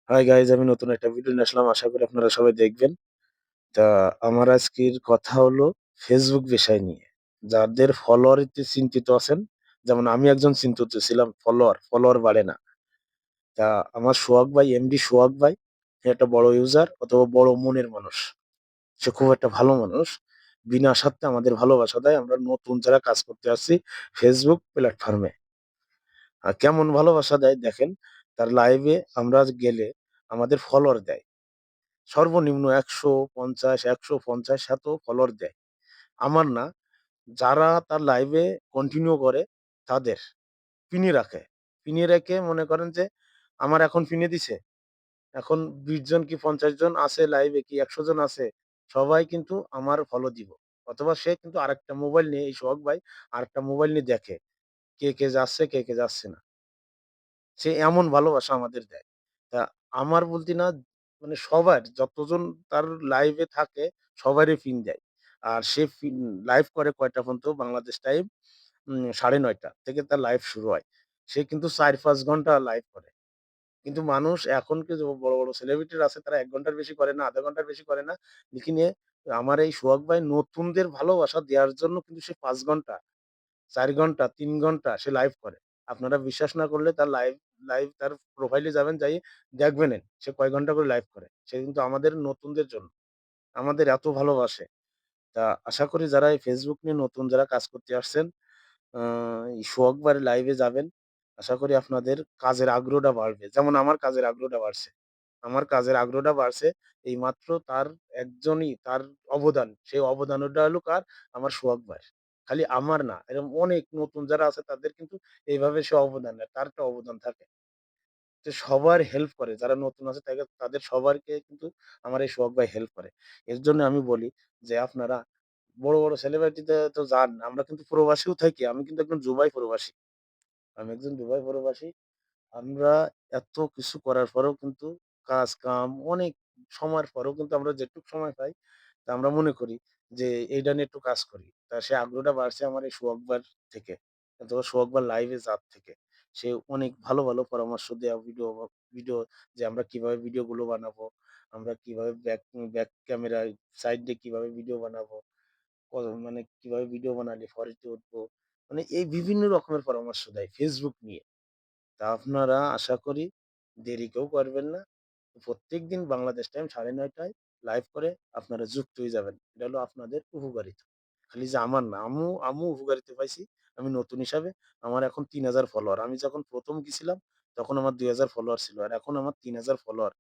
Hi guys আমি নতুন একটা ভিডিও নিয়ে আসলাম। আশা করি আপনারা সবাই দেখবেন। তা আমার আজকের কথা হলো ফেসবুক বিষয় নিয়ে। যাদের ফলোয়ার চিন্তিত আছেন, যেমন আমি একজন চিন্তিত ছিলাম ফলোয়ার বাড়ে না। তা আমার সোহাগ ভাই এমডি সোহাগ ভাই সে একটা বড় ইউজার অথবা বড় মনের মানুষ। সে খুব একটা ভালো মানুষ। বিনা স্বার্থে আমাদের ভালোবাসা দেয়। আমরা নতুন যারা কাজ করতে আসছি ফেসবুক প্ল্যাটফর্মে। কেমন ভালোবাসা দেয় দেখেন, তার লাইভে আমরা গেলে আমাদের ফলোয়ার দেয়। সর্বনিম্ন ১৫০, ১৫০ এত ফলোয়ার দেয়। আমার না, যারা তার লাইভে কন্টিনিউ করে তাদের পিনে রাখে। পিনে রেখে মনে করেন যে আমার এখন পিনে দিছে। এখন ২০ জন কি ৫০ জন আছে লাইভে কি ১০০ জন আছে। সবাই কিন্তু আমার ফলো দিব। অথবা সে কিন্তু আরেকটা মোবাইল নিয়ে এই সোহাগ ভাই আরেকটা মোবাইল নিয়ে দেখে। কে যাচ্ছে, কে যাচ্ছে না। সে এমন ভালোবাসা আমাদের দেয়। তা আমার বলতে না, মানে সবার যতজন তার লাইভে থাকে সবারই পিন দেয়। আর সে লাইভ করে কয়টা পর্যন্ত বাংলাদেশ টাইম ৯:৩০ থেকে তার লাইভ শুরু হয়। সে কিন্তু ৪-৫ ঘন্টা লাইভ করে। কিন্তু মানুষ এখন যে বড় সেলিব্রিটিরা আছে তারা ১ ঘন্টার বেশি করে না, ০.৫ ঘন্টার বেশি করে না। লিখিয়ে আমার এই সোহাগ ভাই নতুনদের ভালোবাসা দেওয়ার জন্য কিন্তু সে ৫ ঘন্টা ৪ ঘন্টা, ৩ ঘন্টা সে লাইভ করে। আপনারা বিশ্বাস না করলে তার লাইভ তার প্রোফাইলে যাবেন যাই দেখবেনেন সে কয় ঘন্টা করে লাইভ করে। সে কিন্তু আমাদের নতুনদের জন্য। আমাদের এত ভালোবাসে। তা আশা করি যারা এই Facebook নিয়ে নতুন যারা কাজ করতে আসছেন, আ এই সোহাগ ভাইয়ের লাইভে যাবেন। আশা করি আপনাদের কাজের আগ্রহটা বাড়বে। যেমন আমার কাজের আগ্রহটা বাড়ছে। আমার কাজের আগ্রহটা বাড়ছে এইমাত্র তার একজনই তার অবদান। সেই অবদানটা হলো কার? আমার সোহাগ ভাইয়ের। খালি আমার না, এরকম অনেক নতুন যারা আছে তাদের কিন্তু এইভাবে সে অবদান নেয়। তার একটা অবদান থাকে। যে সবার হেল্প করে। যারা নতুন আছে তাদের সবারকে কিন্তু আমার এই সোহাগ ভাই হেল্প করে। এর জন্য আমি বলি যে আপনারা বড় সেলিব্রিটিতে তো যান। আমরা কিন্তু প্রবাসীও থাকি। আমি কিন্তু একজন দুবাই প্রবাসী। আমি একজন দুবাই প্রবাসী। আমরা এত কিছু করার পরেও কিন্তু কাজ-কাম অনেক সময়ের পরেও কিন্তু আমরা যেটুক সময় পাই, তা আমরা মনে করি যে এইটা নিয়ে একটু কাজ করি। তা সে আগ্রহটা বাড়ছে আমার এই সোহাগ ভাইয়ের থেকে। অথবা সোহাগ ভাইয়ের লাইভে যাওয়ার থেকে। সে অনেক ভালো পরামর্শ দেয়া ভিডিও যে আমরা কিভাবে ভিডিওগুলো বানাবো, আমরা কিভাবে ব্যাক ক্যামেরায় সাইড দিয়ে কিভাবে ভিডিও বানাবো, মানে কিভাবে ভিডিও বানালে ফরেস্টে উঠবো। মানে এই বিভিন্ন রকমের পরামর্শ দেয় Facebook নিয়ে। তা আপনারা আশা করি দেরি কেউ করবেন না। প্রত্যেকদিন বাংলাদেশ টাইম ৯:৩০ টায় লাইভ করে আপনারা যুক্ত হয়ে যাবেন। এটা হলো আপনাদের উপকারিতা। খালি যে আমার না, আমিও উপকারিতা পাইছি। আমি নতুন হিসাবে আমার এখন ৩,০০০ ফলোয়ার। আমি যখন ১ম গেছিলাম তখন আমার ২,০০০ ফলোয়ার ছিল। আর এখন আমার ৩,০০০ ফলোয়ার।